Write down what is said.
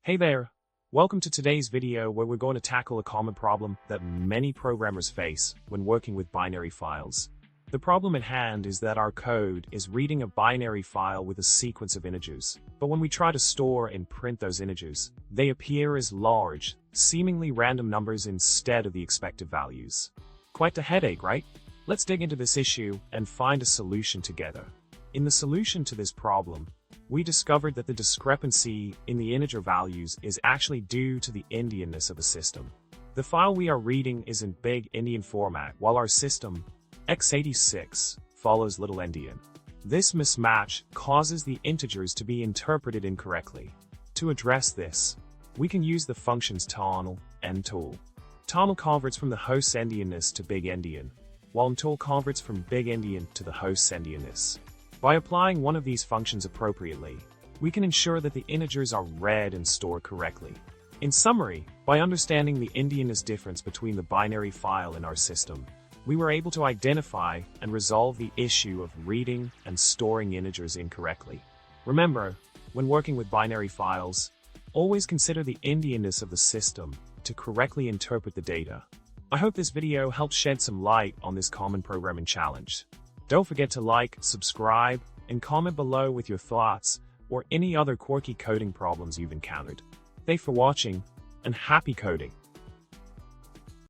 Hey there! Welcome to today's video where we're going to tackle a common problem that many programmers face when working with binary files. The problem at hand is that our code is reading a binary file with a sequence of integers, but when we try to store and print those integers, they appear as large, seemingly random numbers instead of the expected values. Quite a headache, right? Let's dig into this issue and find a solution together. In the solution to this problem, we discovered that the discrepancy in the integer values is actually due to the Endianness of the system. The file we are reading is in big Endian format, while our system, x86, follows little endian. This mismatch causes the integers to be interpreted incorrectly. To address this, we can use the functions htonl and ntohl. Htonl converts from the host's Endianness to big endian, while ntohl converts from big endian to the host's Endianness. By applying one of these functions appropriately, we can ensure that the integers are read and stored correctly. In summary, by understanding the Endianness difference between the binary file in our system, we were able to identify and resolve the issue of reading and storing integers incorrectly. Remember, when working with binary files, always consider the Endianness of the system to correctly interpret the data. I hope this video helped shed some light on this common programming challenge. Don't forget to like, subscribe, and comment below with your thoughts or any other quirky coding problems you've encountered. Thanks for watching, and happy coding!